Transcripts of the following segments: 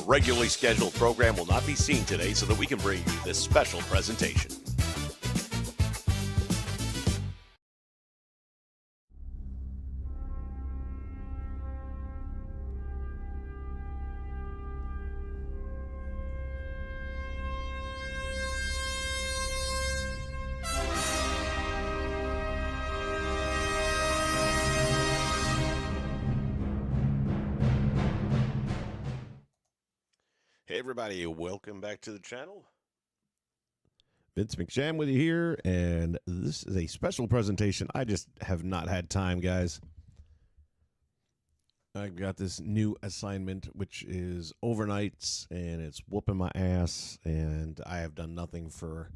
regularly scheduled program will not be seen today so that we can bring you this special presentation. Hey everybody, welcome back to the channel. Vince McSham with you here, and this is a special presentation. I just have not had time, guys. I've got this new assignment, which is overnights, and it's whooping my ass, and I have done nothing for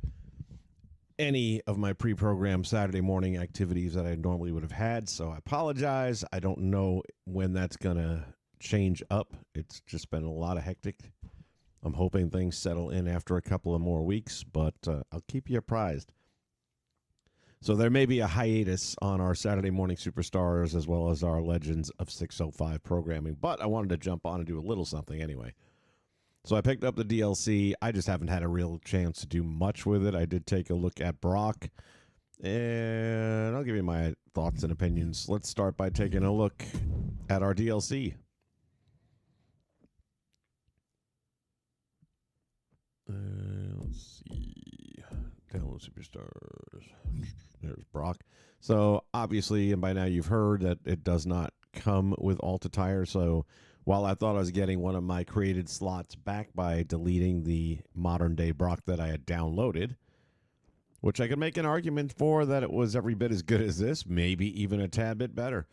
any of my pre-programmed Saturday morning activities that I normally would have had, so I apologize. I don't know when that's going to change up. It's just been a lot of hectic. I'm hoping things settle in after a couple of more weeks, but I'll keep you apprised. So there may be a hiatus on our Saturday morning superstars as well as our Legends of 605 programming, but I wanted to jump on and do a little something anyway. So I picked up the DLC. I just haven't had a real chance to do much with it. I did take a look at Brock, and I'll give you my thoughts and opinions. Let's start by taking a look at our DLC. Let's see. Download superstars. There's Brock. So obviously, and by now you've heard that it does not come with Alta Tire. So while I thought I was getting one of my created slots back by deleting the modern day Brock that I had downloaded, which I could make an argument for that it was every bit as good as this, maybe even a tad bit better.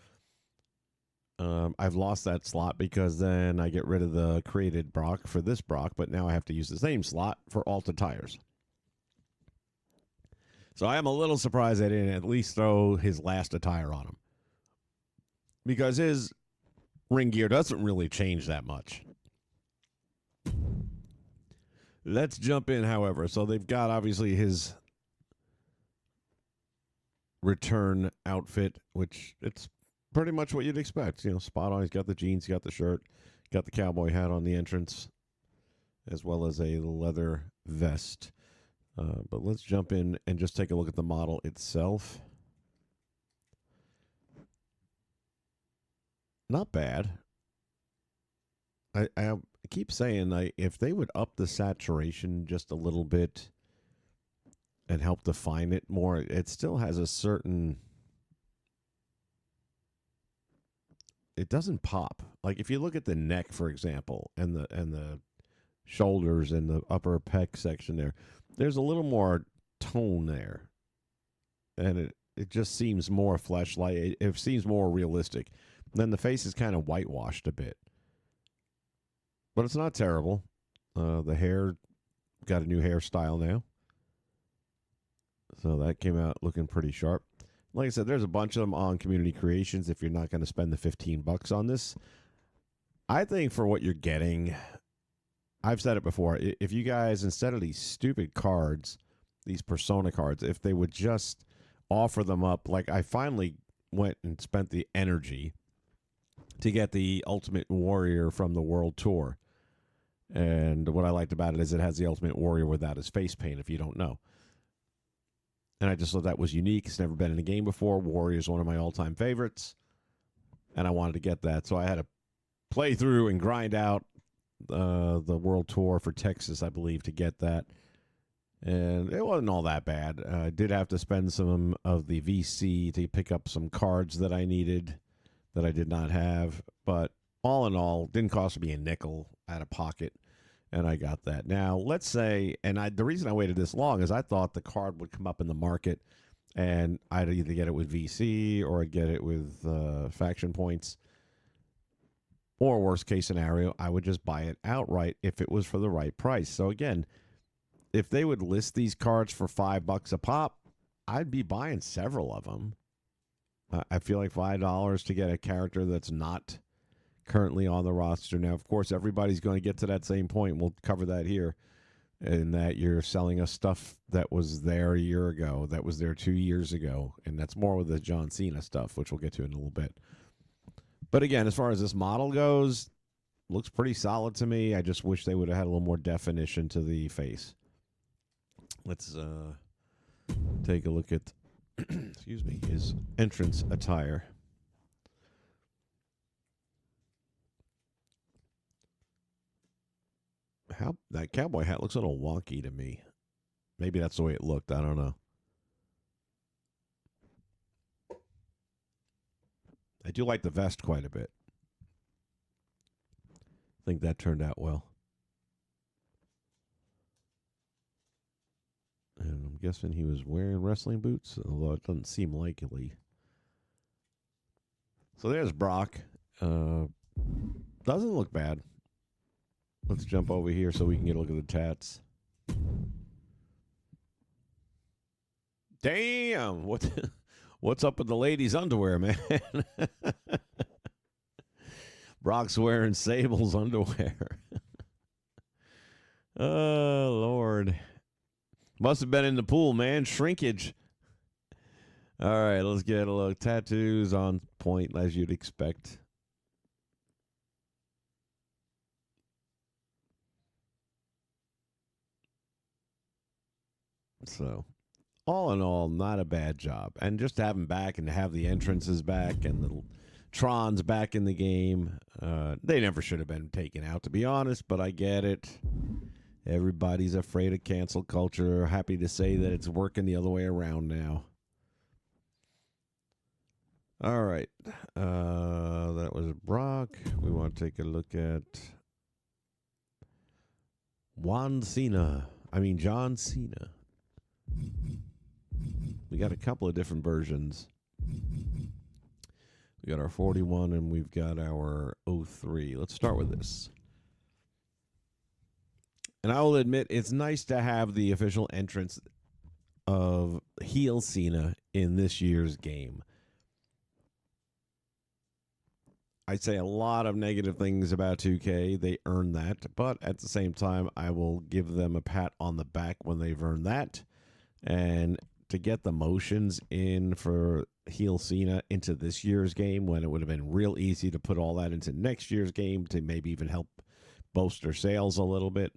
I've lost that slot because then I get rid of the created Brock for this Brock, but now I have to use the same slot for Alta Tires. So I am a little surprised they didn't at least throw his last attire on him, because his ring gear doesn't really change that much. Let's jump in, however. So they've got obviously his return outfit, which it's pretty much what you'd expect. You know, spot on. He's got the jeans, he's got the shirt, got the cowboy hat on the entrance, as well as a leather vest. But let's jump in and just take a look at the model itself. Not bad. I keep saying, if they would up the saturation just a little bit and help define it more, it still has a certain... It doesn't pop. Like if you look at the neck, for example, and the shoulders and the upper pec section there's a little more tone there, and it just seems more flesh-like. It seems more realistic. Then the face is kind of whitewashed a bit, but it's not terrible. The hair got a new hairstyle now, so that came out looking pretty sharp. Like I said, there's a bunch of them on Community Creations if you're not going to spend the $15 on this. I think for what you're getting, I've said it before, if you guys, instead of these stupid cards, these Persona cards, if they would just offer them up, like I finally went and spent the energy to get the Ultimate Warrior from the World Tour. And what I liked about it is it has the Ultimate Warrior without his face paint, if you don't know. And I just thought that was unique. It's never been in a game before. Warrior is one of my all-time favorites, and I wanted to get that. So I had to play through and grind out the World Tour for Texas, I believe, to get that. And it wasn't all that bad. I did have to spend some of the VC to pick up some cards that I needed that I did not have. But all in all, didn't cost me a nickel out of pocket. And I got that. Now, let's say, and the reason I waited this long is I thought the card would come up in the market, and I'd either get it with VC or I'd get it with faction points. Or worst case scenario, I would just buy it outright if it was for the right price. So again, if they would list these cards for $5 a pop, I'd be buying several of them. I feel like $5 to get a character that's not currently on the roster. Now, of course, everybody's going to get to that same point. We'll cover that here, in that you're selling us stuff that was there a year ago, that was there 2 years ago, and that's more with the John Cena stuff, which we'll get to in a little bit. But again, as far as this model goes, looks pretty solid to me. I just wish they would have had a little more definition to the face. Let's take a look at excuse me, his entrance attire. How that cowboy hat looks a little wonky to me. Maybe that's the way it looked. I don't know. I do like the vest quite a bit. I think that turned out well. And I'm guessing he was wearing wrestling boots, although it doesn't seem likely. So there's Brock. Doesn't look bad. Let's jump over here so we can get a look at the tats. Damn! What's up with the ladies' underwear, man? Brock's wearing Sable's underwear. Oh, Lord. Must have been in the pool, man. Shrinkage. All right, let's get a look. Tattoos on point, as you'd expect. So, all in all, not a bad job. And just to have him back and to have the entrances back and the Tron's back in the game, they never should have been taken out, to be honest, but I get it. Everybody's afraid of cancel culture. Happy to say that it's working the other way around now. All right. That was Brock. We want to take a look at John Cena. We got a couple of different versions. We got our 41 and we've got our 03. Let's start with this. And I will admit, it's nice to have the official entrance of heel Cena in this year's game. I'd say a lot of negative things about 2K. They earned that. But at the same time, I will give them a pat on the back when they've earned that. And to get the motions in for heel Cena into this year's game, when it would have been real easy to put all that into next year's game to maybe even help bolster sales a little bit.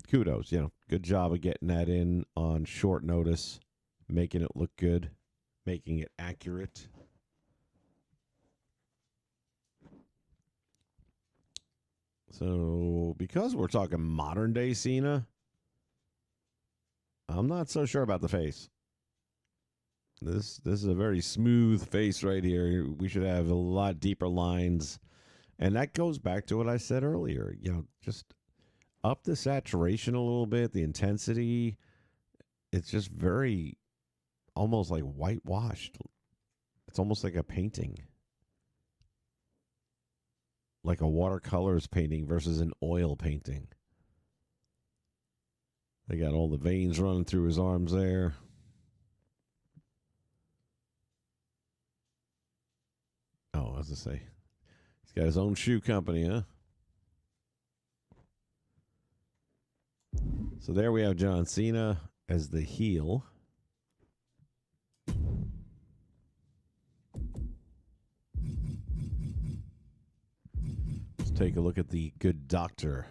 Kudos, good job of getting that in on short notice, making it look good, making it accurate. So, because we're talking modern day Cena, I'm not so sure about the face. This is a very smooth face right here. We should have a lot deeper lines. And that goes back to what I said earlier. Just up the saturation a little bit, the intensity. It's just very, almost like whitewashed. It's almost like a painting. Like a watercolors painting versus an oil painting. They got all the veins running through his arms there. Oh, I was to say, he's got his own shoe company, huh? So there we have John Cena as the heel. Let's take a look at the Good Doctor.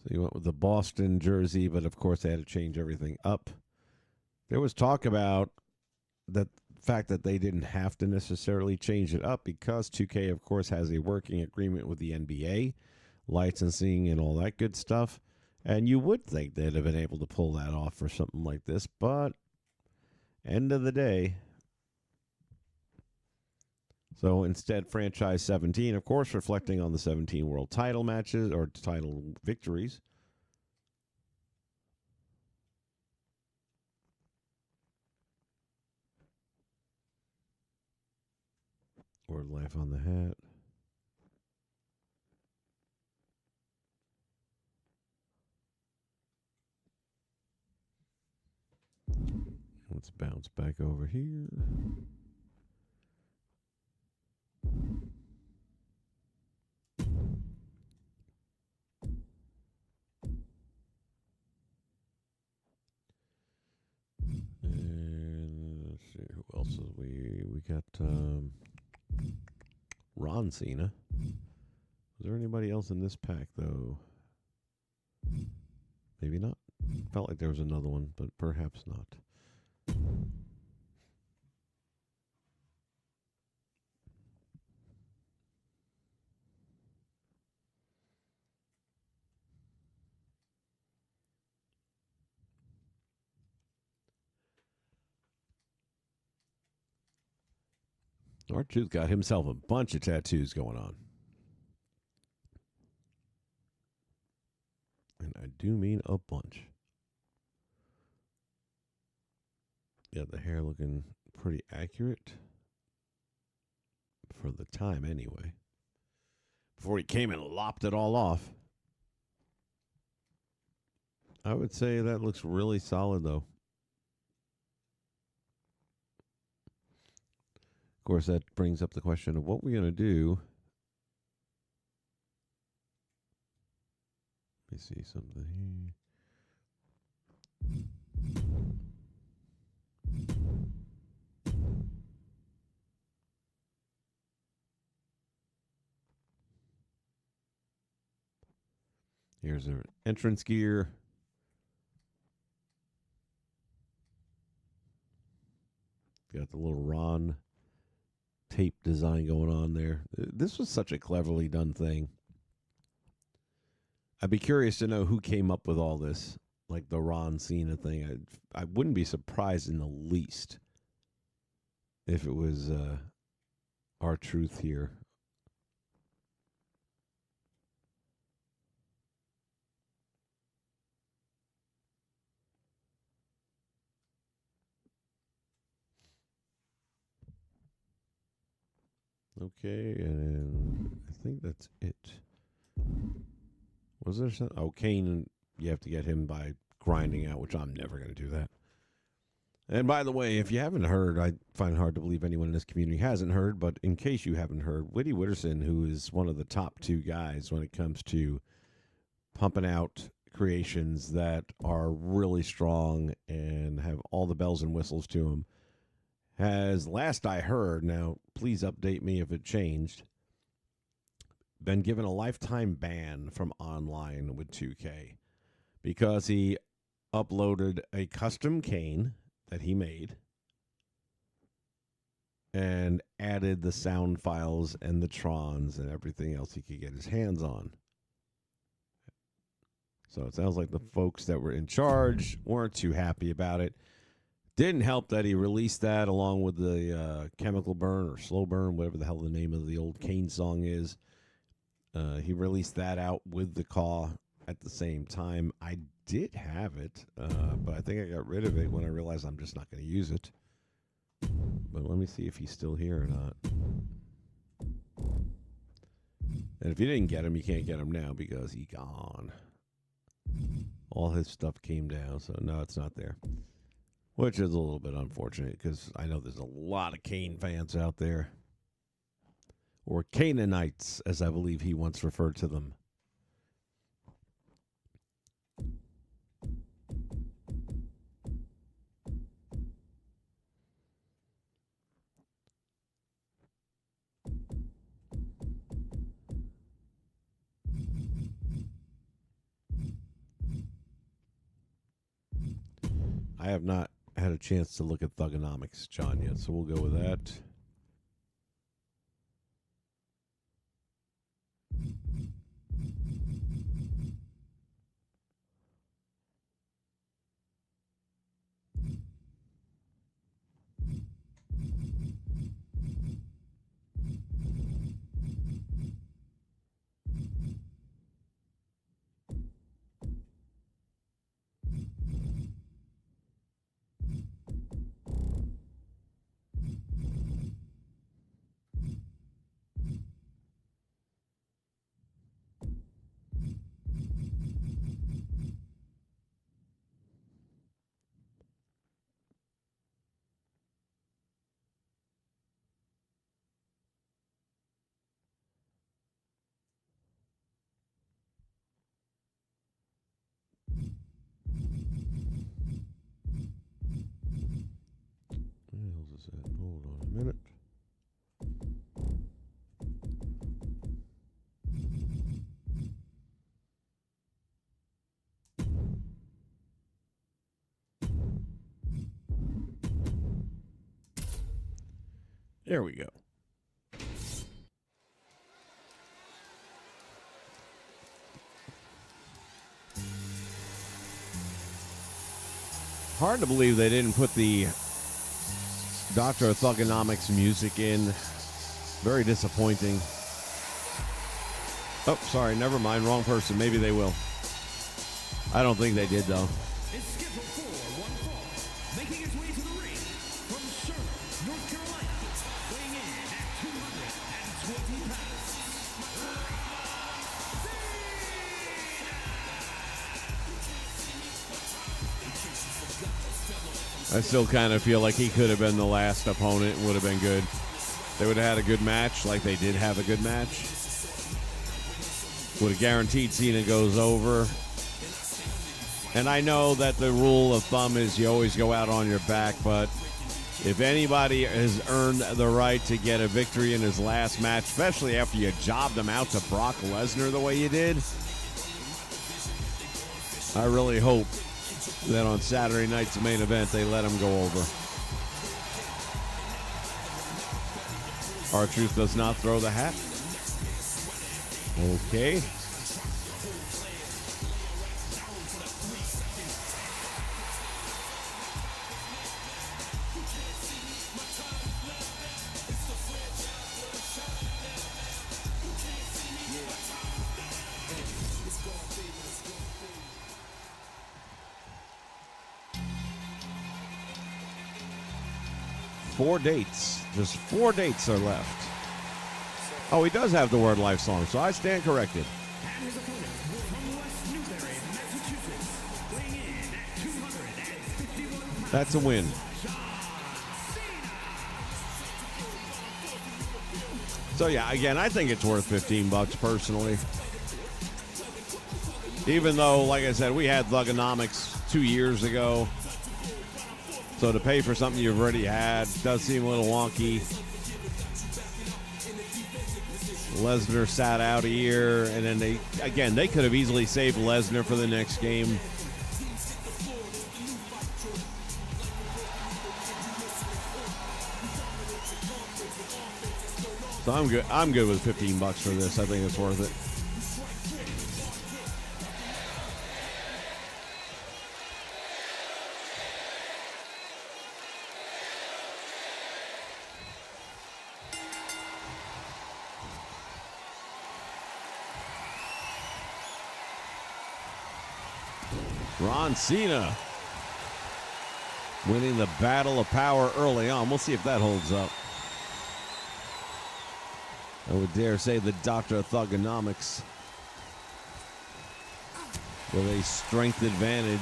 So you went with the Boston jersey, but of course they had to change everything up. There was talk about the fact that they didn't have to necessarily change it up because 2K, of course, has a working agreement with the NBA, licensing and all that good stuff. And you would think they'd have been able to pull that off for something like this, but end of the day. So instead, franchise 17, of course, reflecting on the 17 world title matches or title victories. Word life on the hat. Let's bounce back over here. see who else is we got Ron Cena. Was there anybody else in this pack though? Maybe not. Felt like there was another one, but perhaps not. R-Truth got himself a bunch of tattoos going on. And I do mean a bunch. Yeah, the hair looking pretty accurate. For the time, anyway. Before he came and lopped it all off. I would say that looks really solid, though. Of course, that brings up the question of what we're going to do. Let me see something here. Here's our entrance gear. Got the little Ron tape design going on there. This was such a cleverly done thing. I'd be curious to know who came up with all this, like the Ron Cena thing. I wouldn't be surprised in the least if it was R-Truth here. Okay, and I think that's it. Was there something? Oh, Kane, you have to get him by grinding out, which I'm never going to do that. And by the way, if you haven't heard, I find it hard to believe anyone in this community hasn't heard, but in case you haven't heard, Whitty Witterson, who is one of the top two guys when it comes to pumping out creations that are really strong and have all the bells and whistles to them, has, last I heard, now please update me if it changed, been given a lifetime ban from online with 2K because he uploaded a custom cane that he made and added the sound files and the trons and everything else he could get his hands on. So it sounds like the folks that were in charge weren't too happy about it. Didn't help that he released that along with the Chemical Burn or Slow Burn, whatever the hell the name of the old Kane song is. He released that out with the Caw at the same time. I did have it, but I think I got rid of it when I realized I'm just not going to use it. But let me see if he's still here or not. And if you didn't get him, you can't get him now because he's gone. All his stuff came down, so no, it's not there. Which is a little bit unfortunate because I know there's a lot of Kane fans out there. Or Canaanites, as I believe he once referred to them. I have not had a chance to look at Thugonomics, John, yet, so we'll go with that. that? Hold on a minute. There we go. Hard to believe they didn't put the Dr. Thugonomics music in. Very disappointing. Oh, sorry, never mind. Wrong person. Maybe they will. I don't think they did, though. Is scheduled for one fall, making his way to the ring from Charlotte, North Carolina, weighing in at 220 pounds. I still kind of feel like he could have been the last opponent. Would have been good. They would have had a good match, like they did have a good match. Would have guaranteed Cena goes over. And I know that the rule of thumb is you always go out on your back, but if anybody has earned the right to get a victory in his last match, especially after you jobbed him out to Brock Lesnar the way you did, I really hope that on Saturday night's main event they let him go over. R-Truth does not throw the hat. Okay. Just 4 dates are left. Oh, he does have the word life song, so I stand corrected. And his opponent from West Newbury, Massachusetts, weighing in at 251 pounds. That's a win. So yeah, again, I think it's worth $15 personally. Even though, like I said, we had Thugonomics 2 years ago. So to pay for something you've already had does seem a little wonky. Lesnar sat out a year, and then they could have easily saved Lesnar for the next game. So I'm good. I'm good with $15 for this. I think it's worth it. Ron Cena winning the Battle of Power early on. We'll see if that holds up. I would dare say the Dr. of Thugonomics with a strength advantage.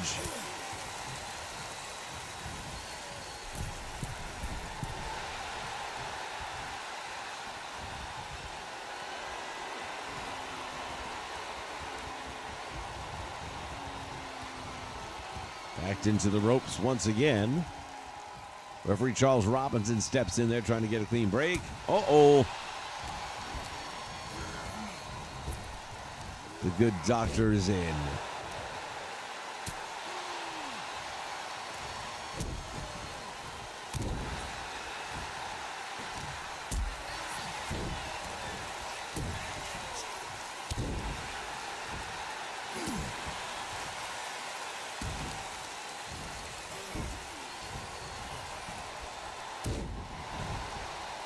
Backed into the ropes once again. Referee Charles Robinson steps in there trying to get a clean break. Uh-oh. The good doctor is in.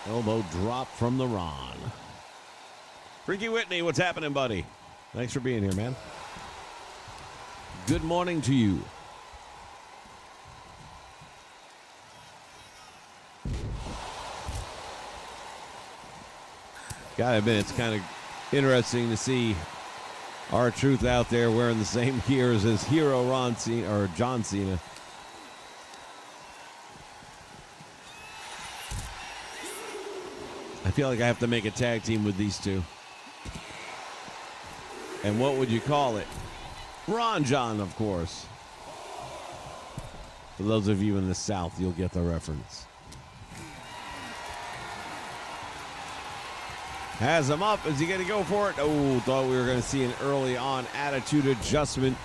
Elbow drop from the Ron. Freaky Whitney, what's happening, buddy? Thanks for being here, man. Good morning to you. Gotta admit, it's kind of interesting to see R-Truth out there wearing the same gear as his hero Ron Cena, or John Cena. I feel like I have to make a tag team with these two. And what would you call it? Ron John, of course. For those of you in the South, you'll get the reference. Has him up. Is he going to go for it? Oh, thought we were going to see an early on attitude adjustment.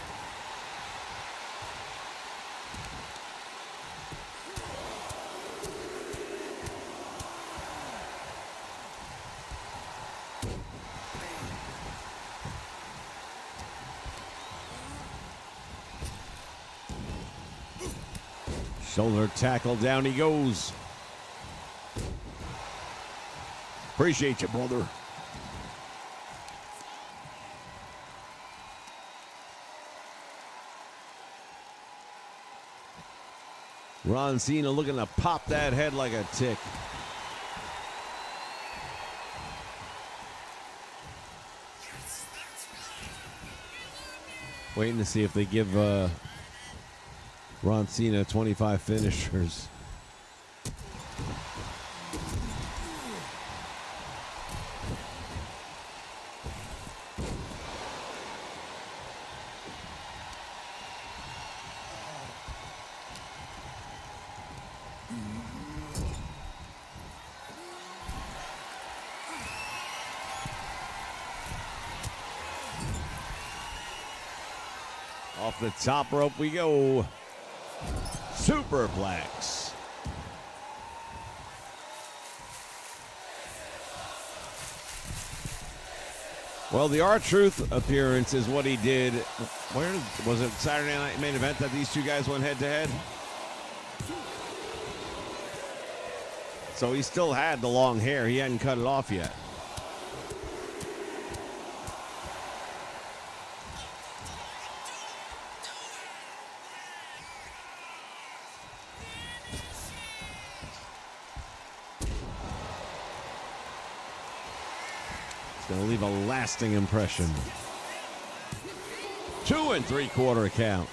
Shoulder tackle, down he goes. Appreciate you, brother. Ron Cena looking to pop that head like a tick. Waiting to see if they give Ron Cena 25 finishers. Off the top rope we go. Superplex. Well, the R-Truth appearance is what he did. Where was it? Saturday Night Main Event that these two guys went head-to-head? So he still had the long hair. He hadn't cut it off yet. Going to leave a lasting impression. 2 3/4 count.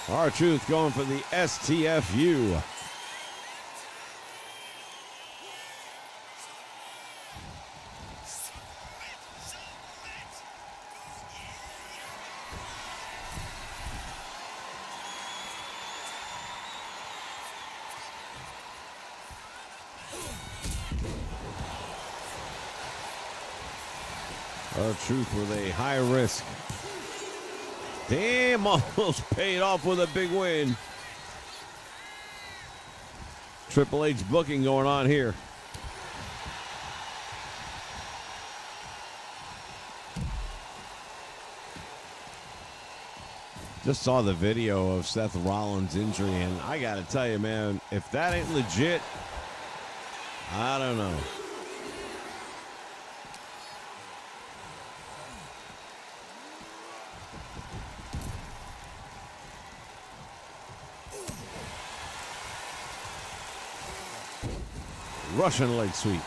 R-Truth going for the STFU. R-Truth with a high risk. Damn, almost paid off with a big win. Triple H booking going on here. Just saw the video of Seth Rollins' injury, and I got to tell you, man, if that ain't legit, I don't know. Russian leg sweep.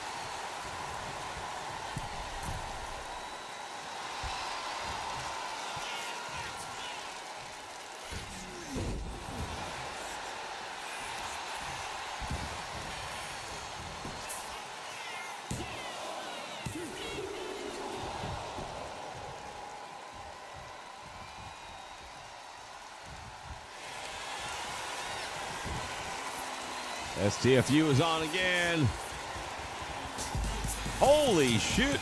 STFU is on again. Holy shit.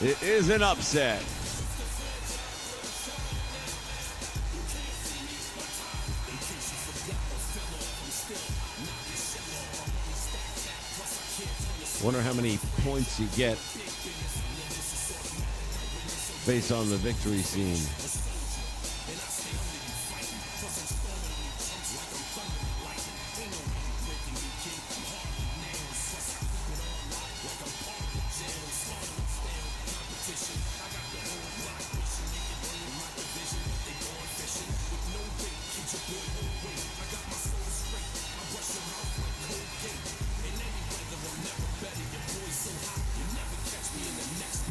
It is an upset. Wonder how many points you get based on the victory scene.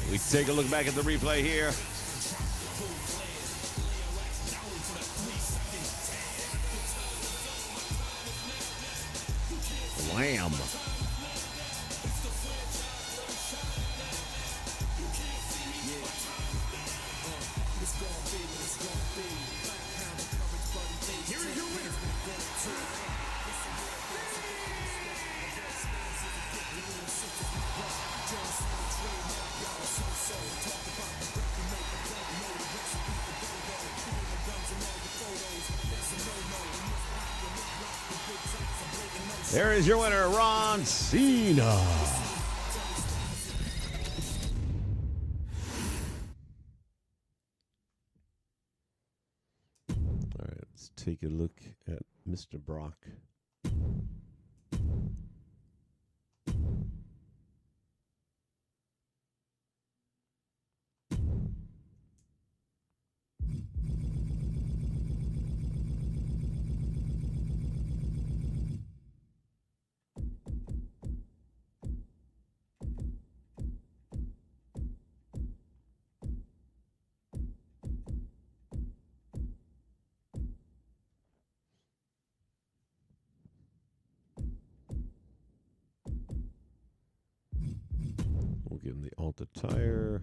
We take a look back at the replay here. Wham. Here it There is your winner, Ron Cena. All right, let's take a look at Mr. Brock. We'll give him the Alta tire.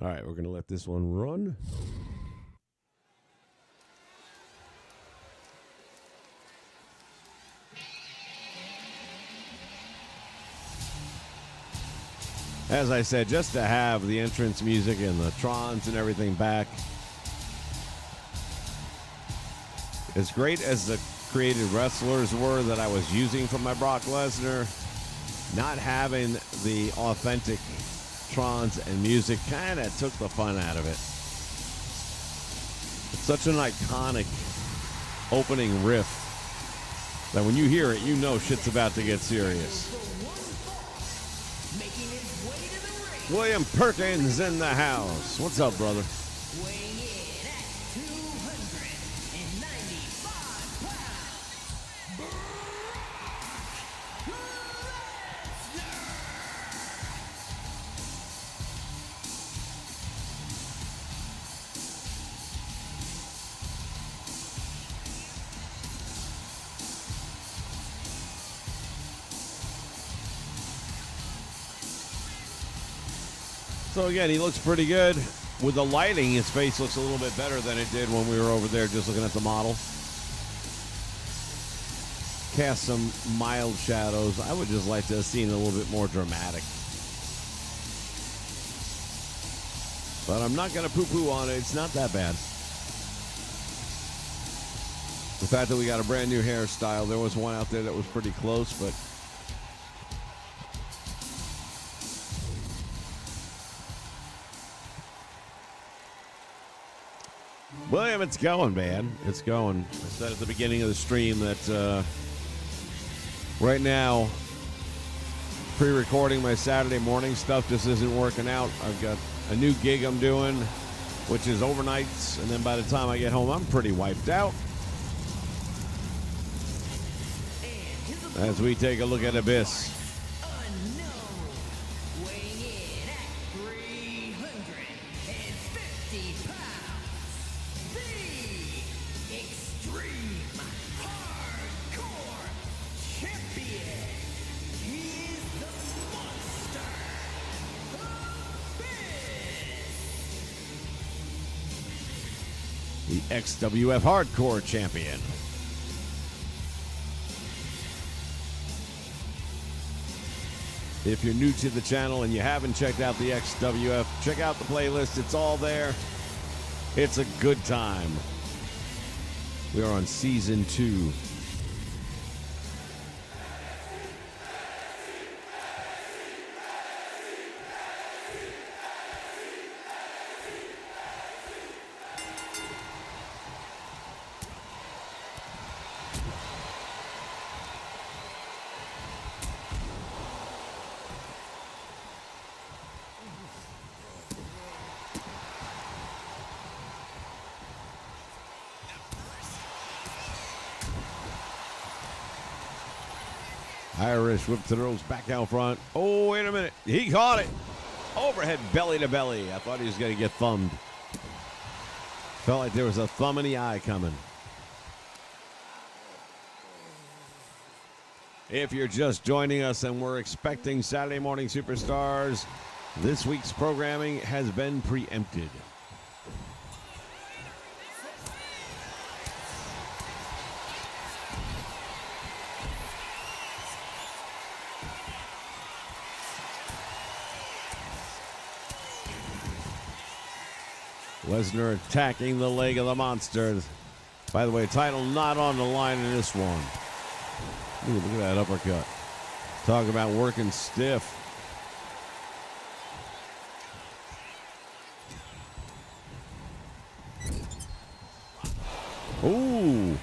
All right, we're going to let this one run. As I said, just to have the entrance music and the trons and everything back. As great as the created wrestlers were that I was using for my Brock Lesnar, not having the authentic trons and music kind of took the fun out of it. It's such an iconic opening riff that when you hear it, you know shit's about to get serious. William Perkins in the house. What's up, brother? Weighing in at 295 pounds, So again, he looks pretty good. With the lighting, his face looks a little bit better than it did when we were over there just looking at the model. Cast some mild shadows. I would just like to have seen a little bit more dramatic. But I'm not going to poo-poo on it. It's not that bad. The fact that we got a brand new hairstyle, there was one out there that was pretty close, but William, it's going, man. It's going. I said at the beginning of the stream that right now, pre-recording my Saturday morning stuff just isn't working out. I've got a new gig I'm doing, which is overnights, and then by the time I get home, I'm pretty wiped out. As we take a look at Abyss. The XWF Hardcore Champion. If you're new to the channel and you haven't checked out the XWF, check out the playlist. It's all there. It's a good time. We are on season 2. Irish whip to the ropes, back out front. Oh, wait a minute. He caught it. Overhead belly to belly. I thought he was going to get thumbed. Felt like there was a thumb in the eye coming. If you're just joining us and we're expecting Saturday Morning Superstars, this week's programming has been preempted. Lesnar attacking the leg of the monster. By the way, title not on the line in this one. Ooh, look at that uppercut. Talk about working stiff. Ooh.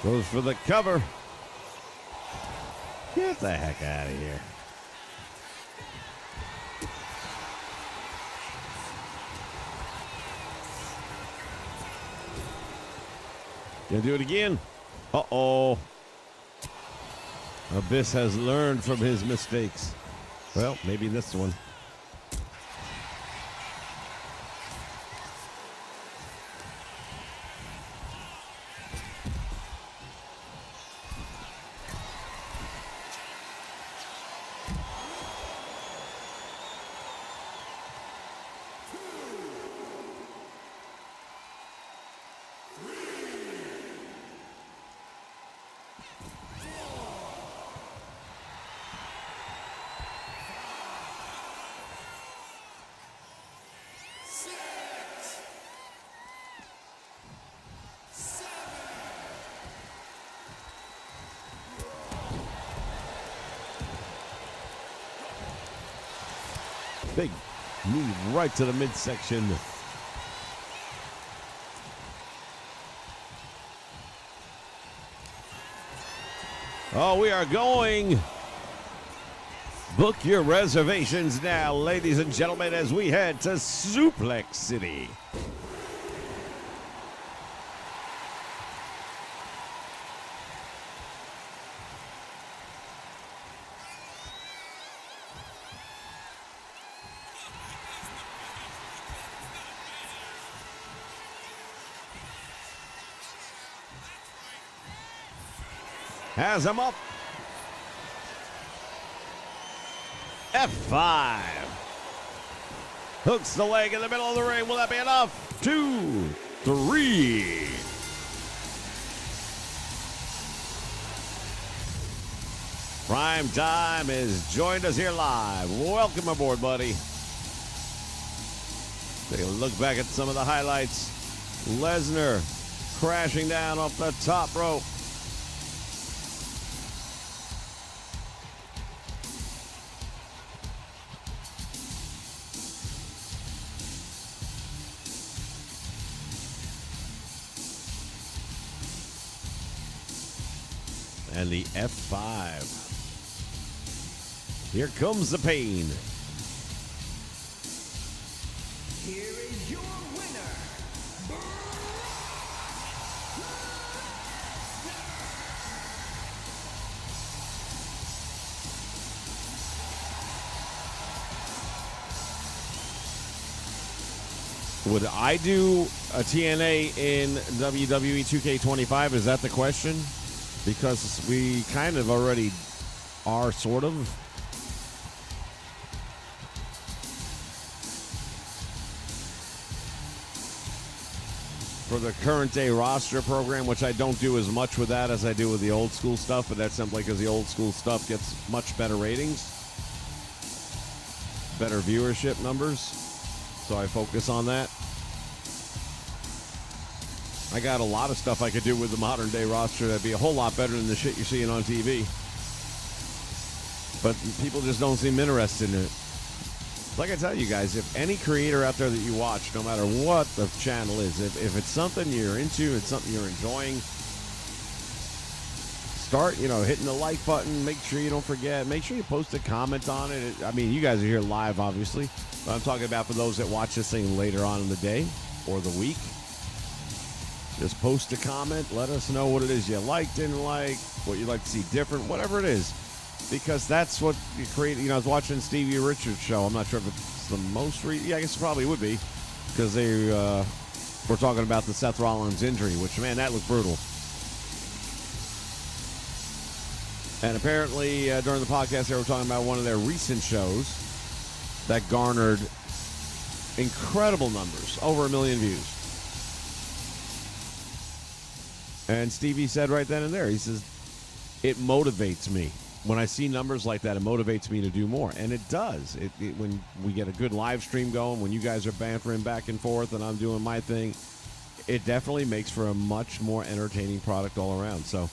Goes for the cover. Get the heck out of here. Gonna do it again. Uh-oh. Abyss has learned from his mistakes. Well, maybe this one. Big knee right to the midsection. Oh, we are going. Book your reservations now, ladies and gentlemen, as we head to Suplex City. Has him up. F5. Hooks the leg in the middle of the ring. Will that be enough? 2, 3. Prime Time has joined us here live. Welcome aboard, buddy. Take a look back at some of the highlights. Lesnar crashing down off the top rope. And the F5. Here comes the pain. Here is your winner, Would I do a TNA in WWE 2K25? Is that the question? Because we kind of already are, sort of. For the current day roster program, which I don't do as much with that as I do with the old school stuff, but that's simply because the old school stuff gets much better ratings, better viewership numbers, so I focus on that. I got a lot of stuff I could do with the modern day roster that'd be a whole lot better than the shit you're seeing on TV. But people just don't seem interested in it. Like I tell you guys, if any creator out there that you watch, no matter what the channel is, if it's something you're into, it's something you're enjoying, start, hitting the like button. Make sure you don't forget. Make sure you post a comment on it. I mean, you guys are here live, obviously. But I'm talking about for those that watch this thing later on in the day or the week. Just post a comment. Let us know what it is you like, didn't like, what you'd like to see different, whatever it is. Because that's what you create. I was watching Stevie Richards' show. I'm not sure if it's the most yeah, I guess it probably would be. Because they were talking about the Seth Rollins injury, which, man, that looked brutal. And apparently, during the podcast, they were talking about one of their recent shows that garnered incredible numbers, over 1 million views. And Stevie said right then and there, he says, it motivates me. When I see numbers like that, it motivates me to do more. And it does. When we get a good live stream going, when you guys are bantering back and forth and I'm doing my thing, it definitely makes for a much more entertaining product all around. So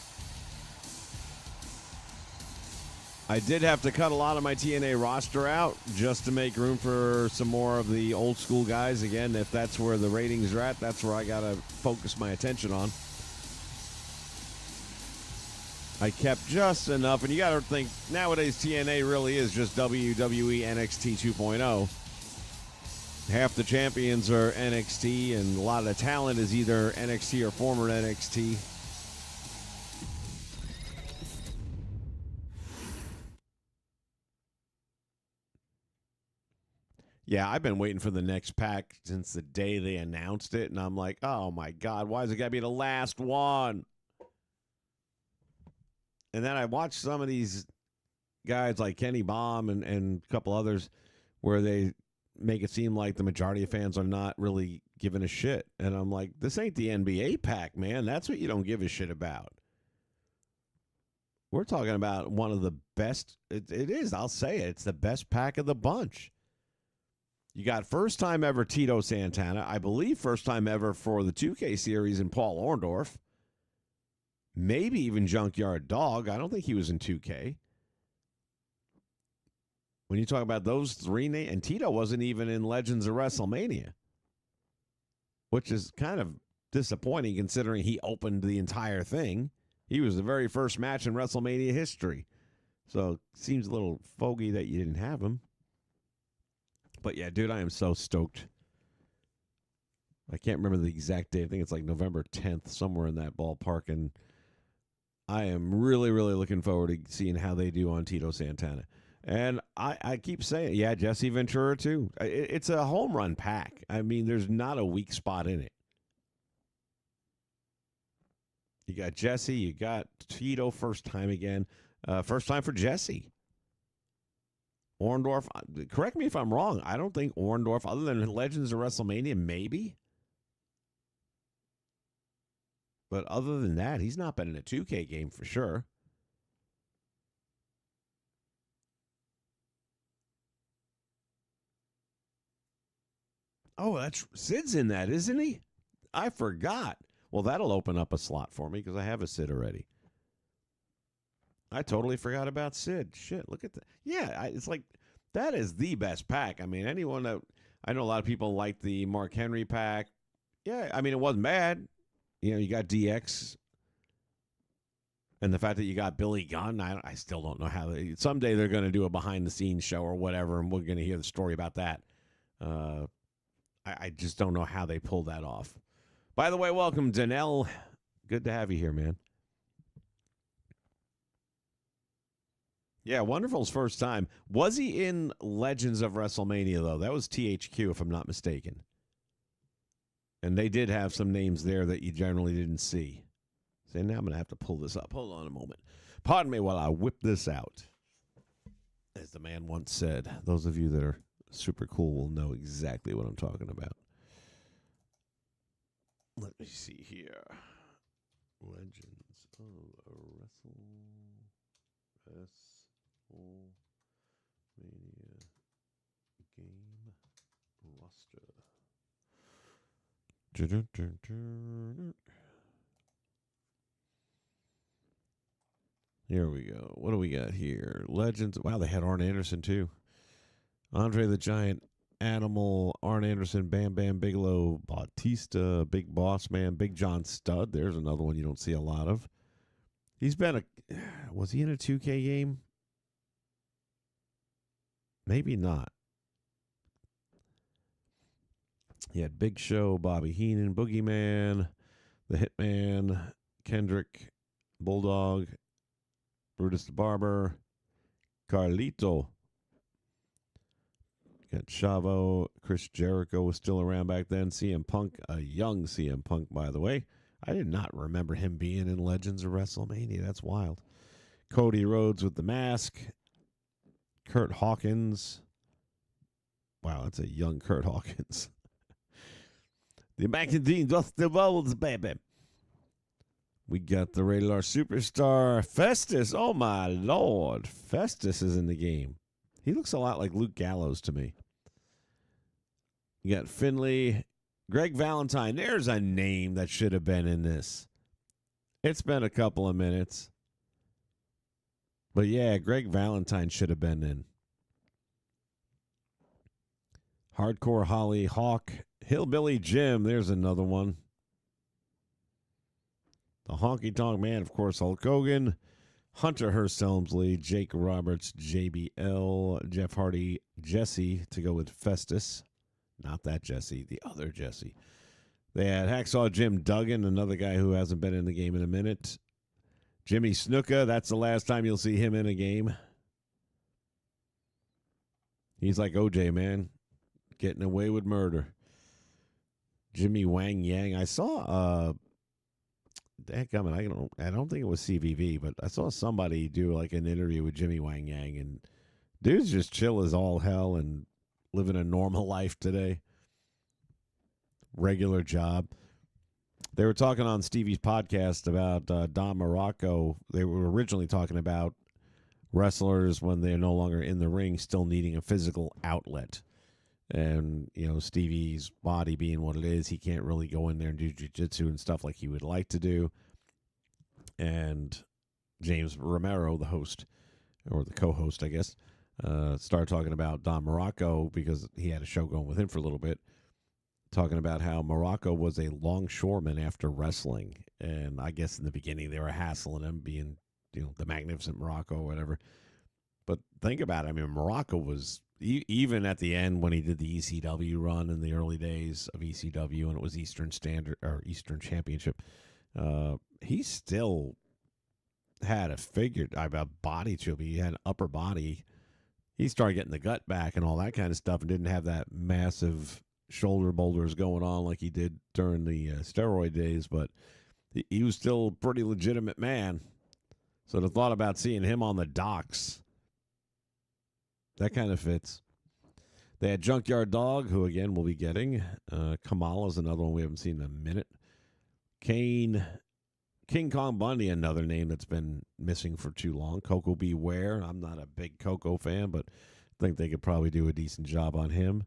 I did have to cut a lot of my TNA roster out just to make room for some more of the old school guys. Again, if that's where the ratings are at, that's where I got to focus my attention on. I kept just enough, and you got to think, nowadays TNA really is just WWE NXT 2.0. Half the champions are NXT, and a lot of the talent is either NXT or former NXT. Yeah, I've been waiting for the next pack since the day they announced it, and I'm like, oh my God, why is it got to be the last one? And then I watched some of these guys like Kenny Baum and a couple others where they make it seem like the majority of fans are not really giving a shit. And I'm like, this ain't the NBA pack, man. That's what you don't give a shit about. We're talking about one of the best. It is, I'll say it. It's the best pack of the bunch. You got first time ever Tito Santana. I believe first time ever for the 2K series in Paul Orndorff. Maybe even Junkyard Dog. I don't think he was in 2K. When you talk about those three names, and Tito wasn't even in Legends of WrestleMania, which is kind of disappointing considering he opened the entire thing. He was the very first match in WrestleMania history. So it seems a little fogey that you didn't have him. But yeah, dude, I am so stoked. I can't remember the exact date. I think it's like November 10th, somewhere in that ballpark. And I am really, really looking forward to seeing how they do on Tito Santana. And I keep saying, yeah, Jesse Ventura too. It's a home run pack. I mean, there's not a weak spot in it. You got Jesse, you got Tito first time again. First time for Jesse. Orndorff, correct me if I'm wrong. I don't think Orndorff, other than Legends of WrestleMania, maybe. But other than that, he's not been in a 2K game for sure. Oh, that's Sid's in that, isn't he? I forgot. Well, that'll open up a slot for me because I have a Sid already. I totally forgot about Sid. Shit, look at that. Yeah, it's like that is the best pack. I mean, anyone that I know a lot of people like the Mark Henry pack. Yeah, I mean, it wasn't bad. You got DX. And the fact that you got Billy Gunn, I still don't know how. Someday they're going to do a behind-the-scenes show or whatever, and we're going to hear the story about that. I just don't know how they pulled that off. By the way, welcome, Danelle. Good to have you here, man. Yeah, Wonderful's first time. Was he in Legends of WrestleMania, though? That was THQ, if I'm not mistaken. And they did have some names there that you generally didn't see. So now I'm going to have to pull this up. Hold on a moment. Pardon me while I whip this out. As the man once said, those of you that are super cool will know exactly what I'm talking about. Let me see here. Legends of WrestleMania game roster. Here we go. What do we got here? Legends. Wow, they had Arn Anderson too. Andre the Giant, Animal, Arn Anderson, Bam Bam Bigelow, Bautista, Big Boss Man, Big John Studd. There's another one you don't see a lot of. He's been was he in a 2K game? Maybe not. He had Big Show, Bobby Heenan, Boogeyman, The Hitman, Kendrick, Bulldog, Brutus the Barber, Carlito. Got Chavo, Chris Jericho was still around back then. CM Punk, a young CM Punk, by the way. I did not remember him being in Legends of WrestleMania. That's wild. Cody Rhodes with the mask. Kurt Hawkins. Wow, that's a young Kurt Hawkins. The American Dean Dusty Rhodes, baby. We got the Rated R Superstar, Festus. Oh, my Lord. Festus is in the game. He looks a lot like Luke Gallows to me. You got Finley, Greg Valentine. There's a name that should have been in this. It's been a couple of minutes. But yeah, Greg Valentine should have been in. Hardcore Holly Hawk, Hillbilly Jim. There's another one. The Honky Tonk Man, of course, Hulk Hogan. Hunter Hearst Helmsley, Jake Roberts, JBL, Jeff Hardy, Jesse to go with Festus. Not that Jesse, the other Jesse. They had Hacksaw Jim Duggan, another guy who hasn't been in the game in a minute. Jimmy Snuka, that's the last time you'll see him in a game. He's like OJ, man, getting away with murder. Jimmy Wang Yang. I saw I don't think it was CVV, but I saw somebody do like an interview with Jimmy Wang Yang, and dude's just chill as all hell and living a normal life today. Regular job. They were talking on Stevie's podcast about Don Morocco. They were originally talking about wrestlers when they're no longer in the ring still needing a physical outlet. And, you know, Stevie's body being what it is, he can't really go in there and do jiu-jitsu and stuff like he would like to do. And James Romero, the host, or the co-host, I guess, started talking about Don Morocco because he had a show going with him for a little bit, talking about how Morocco was a longshoreman after wrestling. And I guess in the beginning they were hassling him, being, you know, the Magnificent Morocco or whatever. But think about it. I mean, Morocco was... Even at the end when he did the ECW run in the early days of ECW and it was Eastern Standard or Eastern Championship, he still had a body to him. He had an upper body. He started getting the gut back and all that kind of stuff and didn't have that massive shoulder boulders going on like he did during the steroid days, but he was still a pretty legitimate man. So the thought about seeing him on the docks, that kind of fits. They had Junkyard Dog, who, again, we'll be getting. Kamala's another one we haven't seen in a minute. Kane. King Kong Bundy, another name that's been missing for too long. Coco Beware. I'm not a big Coco fan, but I think they could probably do a decent job on him.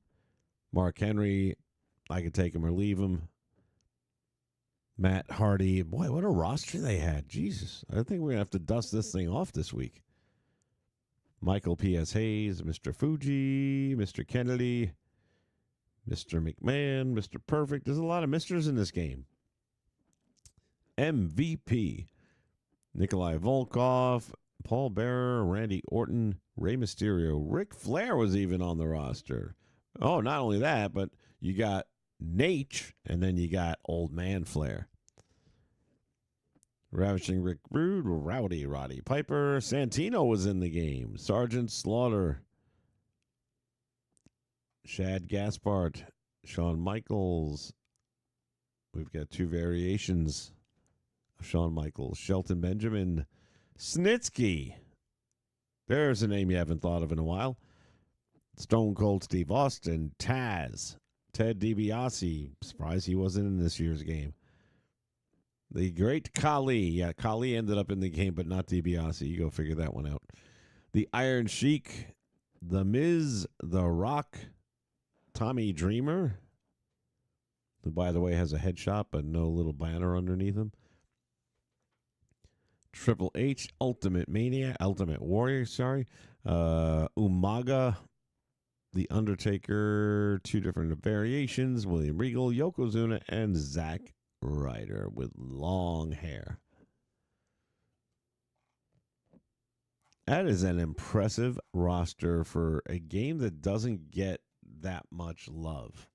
Mark Henry. I could take him or leave him. Matt Hardy. Boy, what a roster they had. Jesus. I think we're going to have to dust this thing off this week. Michael P.S. Hayes, Mr. Fuji, Mr. Kennedy, Mr. McMahon, Mr. Perfect. There's a lot of misters in this game. MVP, Nikolai Volkov, Paul Bearer, Randy Orton, Rey Mysterio. Ric Flair was even on the roster. Oh, not only that, but you got Nate, and then you got Old Man Flair. Ravishing Rick Rude, Rowdy Roddy Piper. Santino was in the game. Sergeant Slaughter. Shad Gaspard. Shawn Michaels. We've got two variations of Shawn Michaels. Shelton Benjamin. Snitsky. There's a name you haven't thought of in a while. Stone Cold Steve Austin. Taz. Ted DiBiase. Surprised he wasn't in this year's game. The Great Khali. Yeah, Khali ended up in the game, but not DiBiase. You go figure that one out. The Iron Sheik. The Miz. The Rock. Tommy Dreamer, who, by the way, has a headshot but no little banner underneath him. Triple H. Ultimate Warrior, Umaga. The Undertaker, 2 different variations, William Regal, Yokozuna, and Zack Ryder with long hair. That is an impressive roster for a game that doesn't get that much love.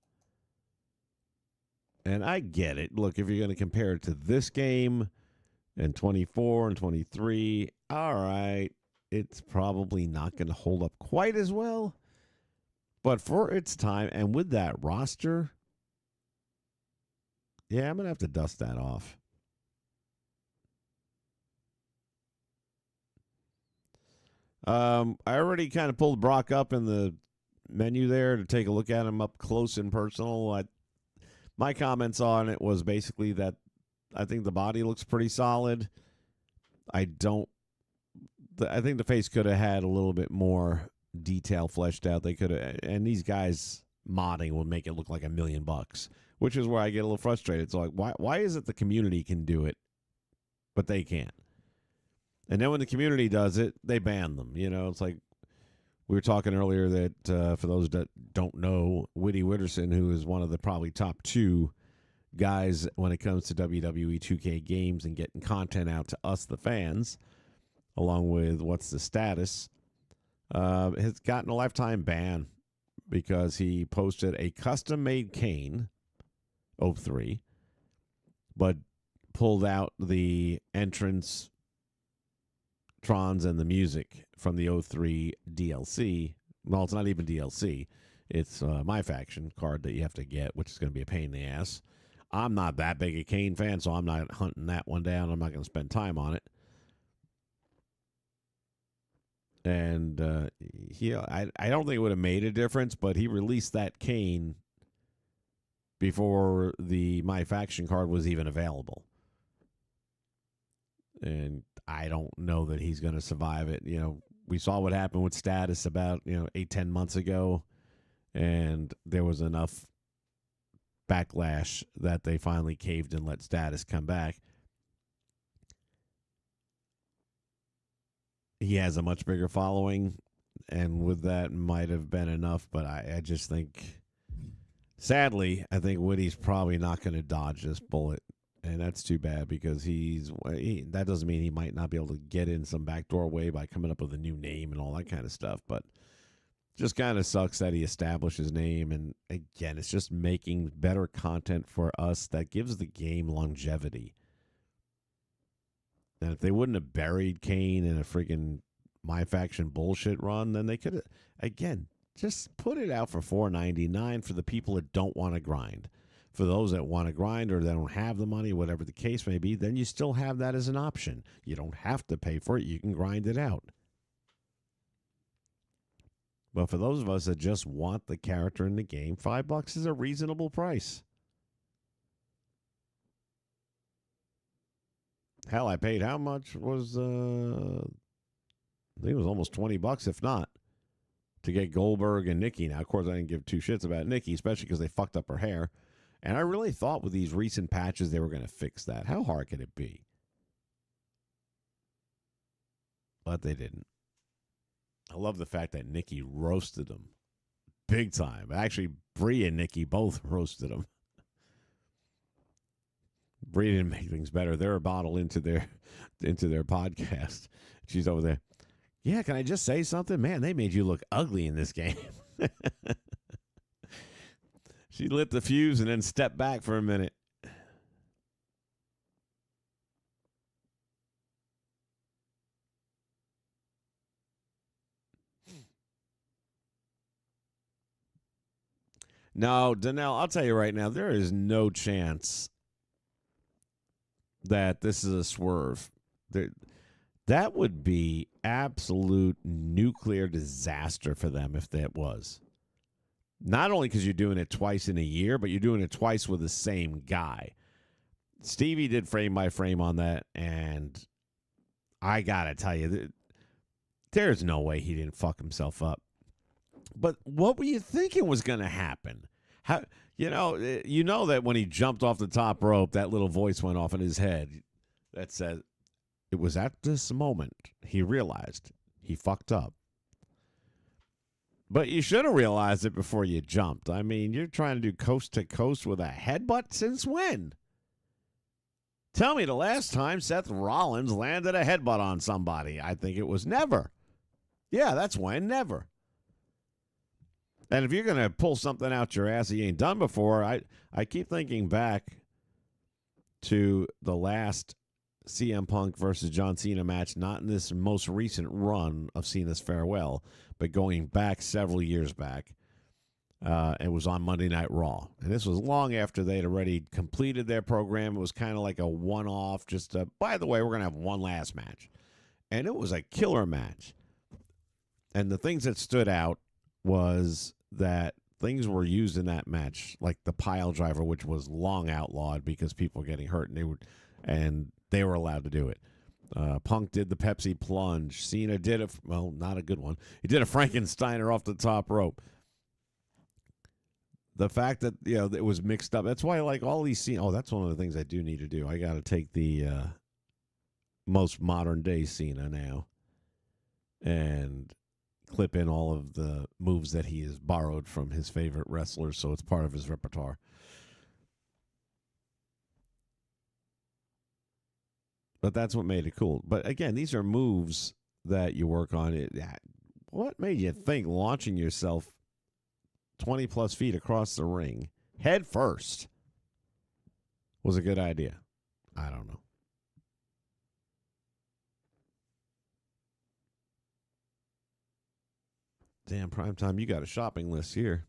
And I get it. Look, if you're going to compare it to this game and 24 and 23, all right, it's probably not going to hold up quite as well. But for its time and with that roster, yeah, I'm going to have to dust that off. I already kind of pulled Brock up in the menu there to take a look at him up close and personal. My comments on it was basically that I think the body looks pretty solid. I think the face could have had a little bit more detail fleshed out. They could have, and these guys modding will make it look like $1 million, which is where I get a little frustrated. So like, why is it the community can do it, but they can't? And then when the community does it, they ban them. You know, it's like we were talking earlier that for those that don't know, Whitty Witterson, who is one of the probably top 2 guys when it comes to WWE2K games and getting content out to us, the fans, along with What's the Status, has gotten a lifetime ban because he posted a custom-made Kane 03, but pulled out the entrance Trons and the music from the 03 DLC. Well, it's not even DLC. It's My Faction card that you have to get, which is going to be a pain in the ass. I'm not that big a Kane fan, so I'm not hunting that one down. I'm not going to spend time on it. And I don't think it would have made a difference, but he released that Kane before the My Faction card was even available. And I don't know that he's going to survive it. You know, we saw what happened with Status about, 8-10 months ago, and there was enough backlash that they finally caved and let Status come back. He has a much bigger following, and with that might have been enough, but I just think, sadly, I think Whitty's probably not going to dodge this bullet. And that's too bad because that doesn't mean he might not be able to get in some backdoor way by coming up with a new name and all that kind of stuff. But just kind of sucks that he established his name. And again, it's just making better content for us that gives the game longevity. And if they wouldn't have buried Kane in a friggin' My Faction bullshit run, then they could have, again, just put it out for $4.99 for the people that don't want to grind. For those that want to grind or they don't have the money, whatever the case may be, then you still have that as an option. You don't have to pay for it. You can grind it out. But for those of us that just want the character in the game, $5 is a reasonable price. Hell, I paid how much was, I think it was almost $20, if not, to get Goldberg and Nikki. Now, of course, I didn't give 2 shits about Nikki, especially because they fucked up her hair. And I really thought with these recent patches they were going to fix that. How hard could it be? But they didn't. I love the fact that Nikki roasted them big time. Actually, Brie and Nikki both roasted them. Brie didn't make things better. They're a bottle into their podcast. She's over there. Yeah, can I just say something? Man, they made you look ugly in this game. She lit the fuse and then stepped back for a minute. No, Danelle, I'll tell you right now, there is no chance that this is a swerve. That would be absolute nuclear disaster for them if that was. Not only because you're doing it twice in a year, but you're doing it twice with the same guy. Stevie did frame by frame on that, and I got to tell you, there's no way he didn't fuck himself up. But what were you thinking was going to happen? You know that when he jumped off the top rope, that little voice went off in his head that said, it was at this moment he realized he fucked up. But you should have realized it before you jumped. I mean, you're trying to do coast to coast with a headbutt since when? Tell me the last time Seth Rollins landed a headbutt on somebody. I think it was never. Yeah, that's when, never. And if you're going to pull something out your ass that you ain't done before, I keep thinking back to the last CM Punk versus John Cena match, not in this most recent run of Cena's farewell, but going back several years back. It was on Monday Night Raw. And this was long after they'd already completed their program. It was kind of like a one-off, just by the way, we're going to have one last match. And it was a killer match. And the things that stood out was that things were used in that match, like the pile driver, which was long outlawed because people were getting hurt, and they were allowed to do it. Punk did the Pepsi plunge. Cena did not a good one. He did a Frankensteiner off the top rope. The fact that it was mixed up. That's why I like all these scenes. Oh, that's one of the things I do need to do. I got to take the most modern day Cena now and clip in all of the moves that he has borrowed from his favorite wrestlers, so it's part of his repertoire. But that's what made it cool. But again, these are moves that you work on. What made you think launching yourself 20 plus feet across the ring head first was a good idea? I don't know. Damn, Primetime, you got a shopping list here.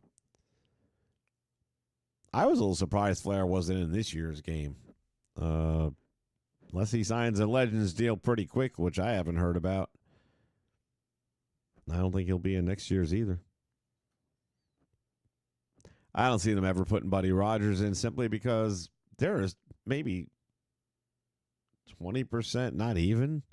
I was a little surprised Flair wasn't in this year's game. Unless he signs a Legends deal pretty quick, which I haven't heard about. I don't think he'll be in next year's either. I don't see them ever putting Buddy Rogers in simply because there is maybe 20%, not even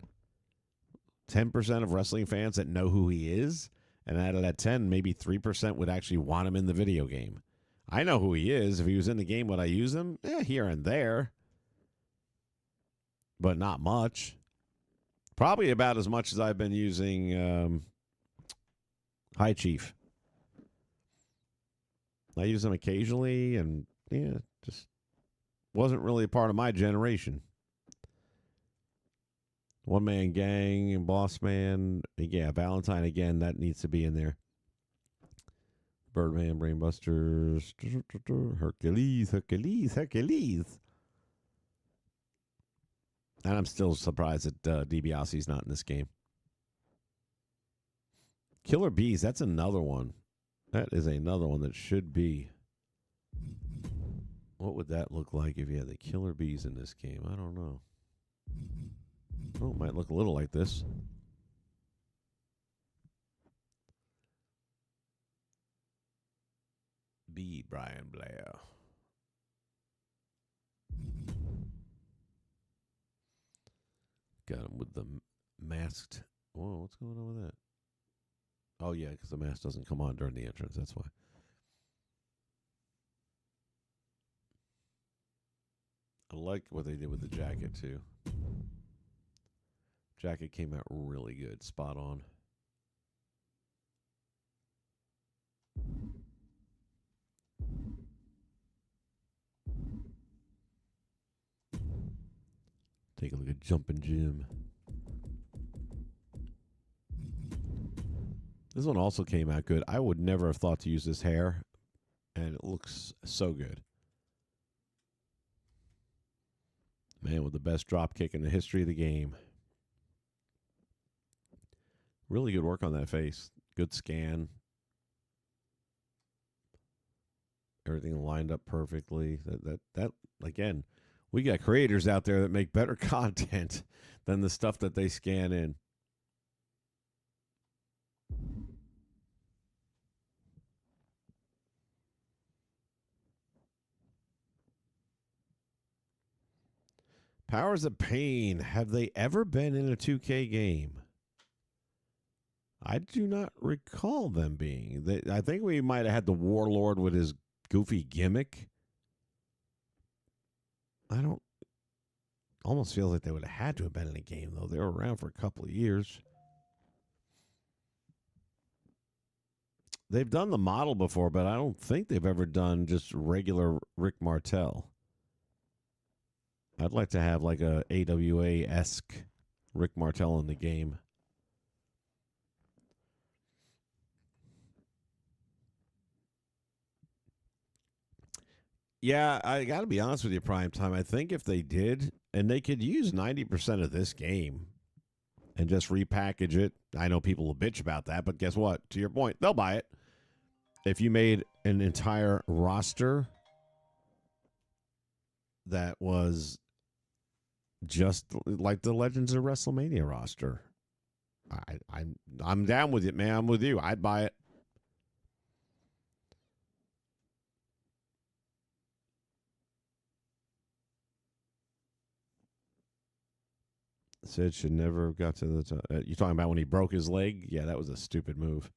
10% of wrestling fans that know who he is. And out of that 10, maybe 3% would actually want him in the video game. I know who he is. If he was in the game, would I use him? Here and there. But not much. Probably about as much as I've been using High Chief. I use him occasionally, and just wasn't really a part of my generation. One Man Gang and Boss Man. Yeah, Valentine again. That needs to be in there. Birdman, Brainbusters, Hercules. And I'm still surprised that DiBiase's not in this game. Killer Bees, that's another one. That is another one that should be. What would that look like if you had the Killer Bees in this game? I don't know. Oh, it might look a little like this. B. Brian Blair. Got him with the masked. Whoa, what's going on with that? Oh, yeah, because the mask doesn't come on during the entrance. That's why. I like what they did with the jacket, too. Jacket came out really good. Spot on. Take a look at Jumpin' Jim. This one also came out good. I would never have thought to use this hair, and it looks so good. Man with the best drop kick in the history of the game. Really good work on that face. Good scan. Everything lined up perfectly. That again, we got creators out there that make better content than the stuff that they scan in. Powers of Pain, have they ever been in a 2K game? I do not recall them being. I think we might have had the Warlord with his goofy gimmick. I don't. Almost feels like they would have had to have been in a game, though. They were around for a couple of years. They've done the model before, but I don't think they've ever done just regular Rick Martel. I'd like to have like a AWA-esque Rick Martel in the game. Yeah, I got to be honest with you, Prime Time. I think if they did, and they could use 90% of this game and just repackage it. I know people will bitch about that, but guess what? To your point, they'll buy it. If you made an entire roster that was just like the Legends of WrestleMania roster, I'm down with it, man. I'm with you. I'd buy it. Sid should never have got to the top. You talking about when he broke his leg? Yeah, that was a stupid move.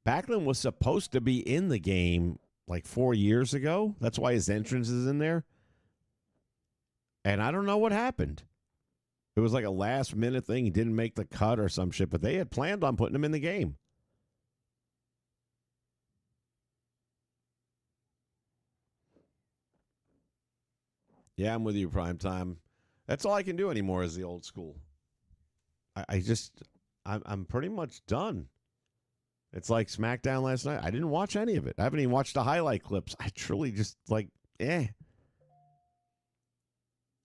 Backlund was supposed to be in the game like 4 years ago. That's why his entrance is in there. And I don't know what happened. It was like a last minute thing. He didn't make the cut or some shit, but they had planned on putting him in the game. Yeah, I'm with you, Prime Time. That's all I can do anymore is the old school. I'm pretty much done. It's like SmackDown last night. I didn't watch any of it. I haven't even watched the highlight clips. I truly just like, The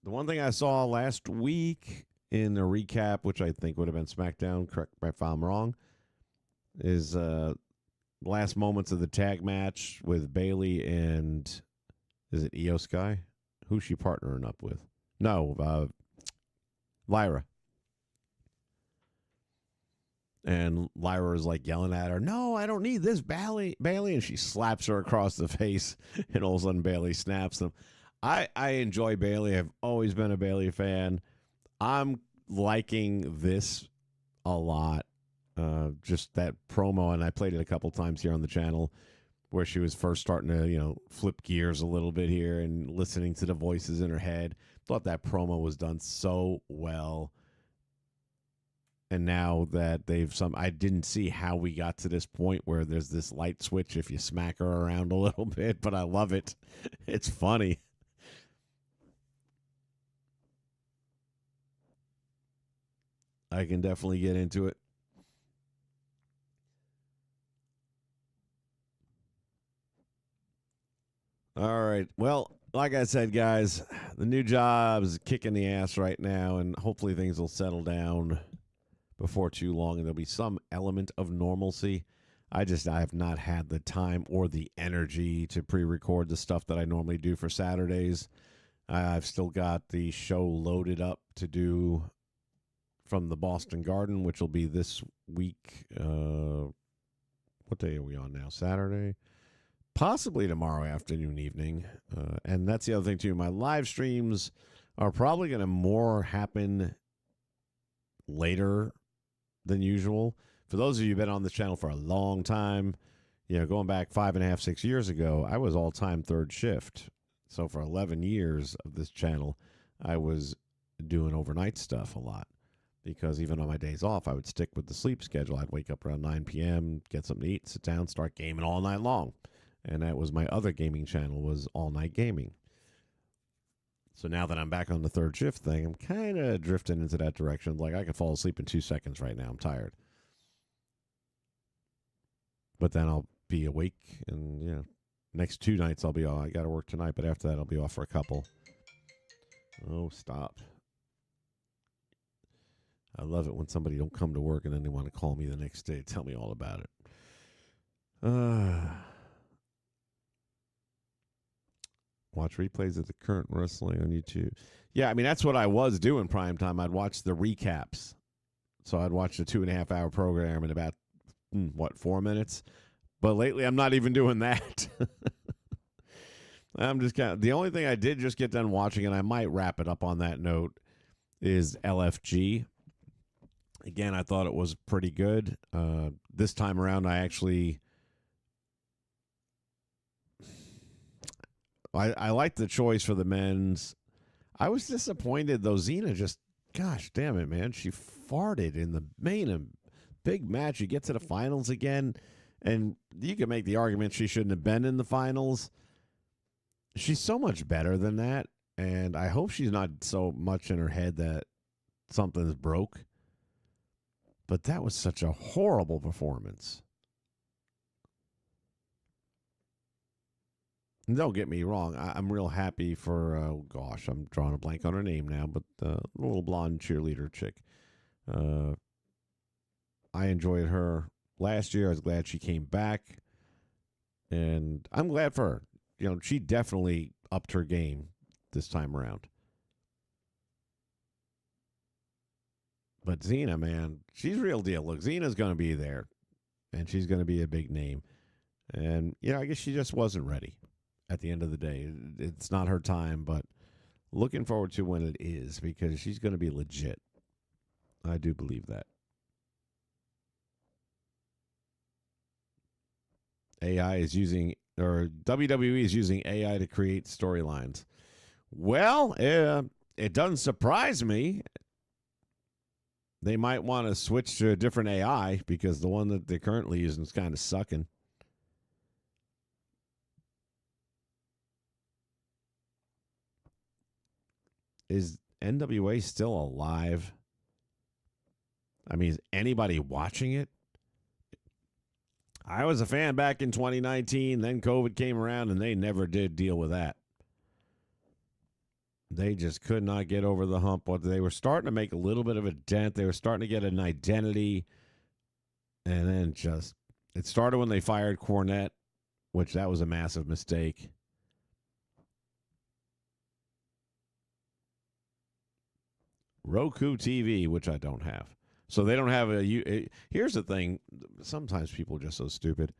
one thing I saw last week in the recap, which I think would have been SmackDown, correct me if I'm wrong, is last moments of the tag match with Bailey and, is it Io Sky? Who's she partnering up with? No, Lyra. And Lyra is like yelling at her, "No, I don't need this, Bailey." And she slaps her across the face, and all of a sudden Bailey snaps them. I enjoy Bailey. I've always been a Bailey fan. I'm liking this a lot. Just that promo, and I played it a couple times here on the channel, where she was first starting to, flip gears a little bit here and listening to the voices in her head. Thought that promo was done so well. And now that I didn't see how we got to this point where there's this light switch if you smack her around a little bit, but I love it. It's funny. I can definitely get into it. All right. Well, like I said, guys, the new job is kicking the ass right now, and hopefully things will settle down before too long, and there'll be some element of normalcy. I have not had the time or the energy to pre-record the stuff that I normally do for Saturdays. I've still got the show loaded up to do from the Boston Garden, which will be this week. What day are we on now? Saturday? Possibly tomorrow afternoon, evening. And that's the other thing, too. My live streams are probably going to more happen later than usual. For those of you who've been on this channel for a long time, going back 5.5, 6 years ago, I was all-time third shift. So for 11 years of this channel, I was doing overnight stuff a lot, because even on my days off, I would stick with the sleep schedule. I'd wake up around 9 p.m., get something to eat, sit down, start gaming all night long. And that was my other gaming channel, was All Night Gaming. So now that I'm back on the third shift thing, I'm kind of drifting into that direction. Like, I can fall asleep in 2 seconds right now. I'm tired. But then I'll be awake, and, next 2 nights I'll be I got to work tonight, but after that I'll be off for a couple. Oh, stop. I love it when somebody don't come to work and then they want to call me the next day, tell me all about it. Watch replays of the current wrestling on YouTube. Yeah, I mean, that's what I was doing prime time. I'd watch the recaps. So I'd watch the 2.5-hour program in about, 4 minutes? But lately, I'm not even doing that. I'm just the only thing I did just get done watching, and I might wrap it up on that note, is LFG. Again, I thought it was pretty good. This time around, I liked the choice for the men's. I was disappointed, though. Xena just gosh damn it, man. She farted in the main big match. You get to the finals again, and you can make the argument she shouldn't have been in the finals. She's so much better than that, and I hope she's not so much in her head that something's broke. But that was such a horrible performance. And don't get me wrong. I'm real happy for, I'm drawing a blank on her name now, but the little blonde cheerleader chick. I enjoyed her last year. I was glad she came back. And I'm glad for her. You know, she definitely upped her game this time around. But Xena, man, she's real deal. Look, Xena's going to be there, and she's going to be a big name. And, you know, I guess she just wasn't ready at the end of the day. It's not her time, but looking forward to when it is, because she's going to be legit. I do believe that. AI is using, or WWE is using AI to create storylines. Well, it doesn't surprise me. They might want to switch to a different AI because the one that they're currently using is kind of sucking. Is NWA still alive? I mean, is anybody watching it? I was a fan back in 2019. Then COVID came around, and they never did deal with that. They just could not get over the hump. But they were starting to make a little bit of a dent. They were starting to get an identity. And then it started when they fired Cornette, which that was a massive mistake. Roku TV, which I don't have. So they don't have here's the thing. Sometimes people are just so stupid.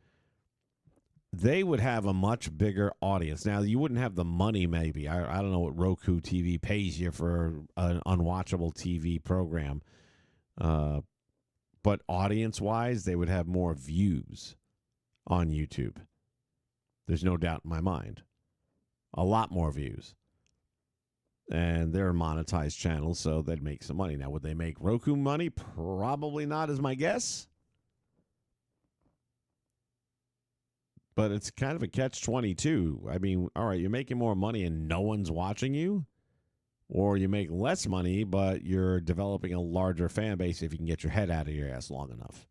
They would have a much bigger audience. Now, you wouldn't have the money, maybe. I don't know what Roku TV pays you for an unwatchable TV program. But audience-wise, they would have more views on YouTube. There's no doubt in my mind. A lot more views. And they're a monetized channel, so they'd make some money. Now, would they make Roku money? Probably not, is my guess. But it's kind of a catch-22. I mean, all right, you're making more money and no one's watching you? Or you make less money, but you're developing a larger fan base if you can get your head out of your ass long enough.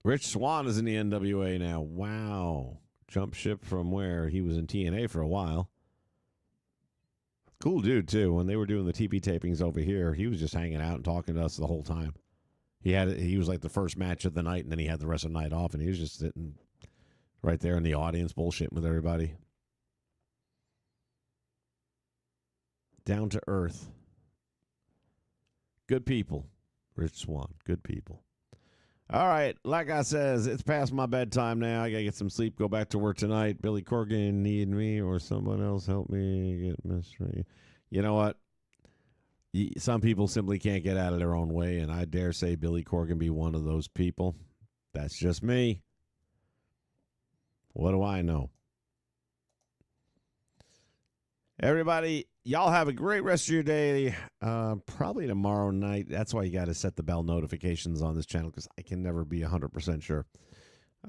Rich Swann is in the NWA now. Wow. Jump ship from where he was in TNA for a while. Cool dude, too. When they were doing the TV tapings over here, he was just hanging out and talking to us the whole time. He was like the first match of the night, and then he had the rest of the night off, and he was just sitting right there in the audience bullshitting with everybody. Down to earth. Good people. Rich Swann. Good people. All right, like I says, it's past my bedtime now. I got to get some sleep, go back to work tonight. Billy Corgan need me or someone else help me get mystery. You know what? Some people simply can't get out of their own way, and I dare say Billy Corgan be one of those people. That's just me. What do I know? Everybody, y'all have a great rest of your day. Probably tomorrow night. That's why you got to set the bell notifications on this channel, because I can never be 100% sure.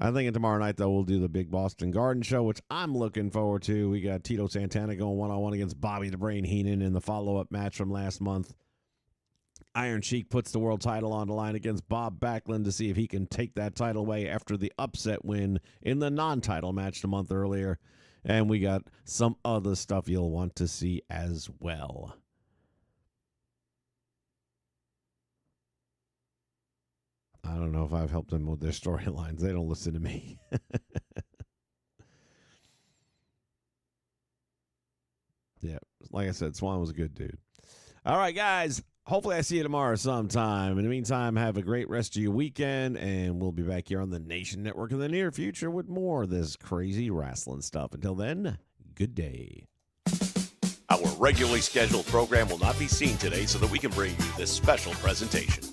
I'm thinking tomorrow night, though, we'll do the Big Boston Garden Show, which I'm looking forward to. We got Tito Santana going one-on-one against Bobby the Brain Heenan in the follow-up match from last month. Iron Sheik puts the world title on the line against Bob Backlund to see if he can take that title away after the upset win in the non-title match the month earlier. And we got some other stuff you'll want to see as well. I don't know if I've helped them with their storylines. They don't listen to me. Yeah, like I said, Swan was a good dude. All right, guys. Hopefully I see you tomorrow sometime. In the meantime, have a great rest of your weekend, and we'll be back here on the Nation Network in the near future with more of this crazy wrestling stuff. Until then, good day. Our regularly scheduled program will not be seen today so that we can bring you this special presentation.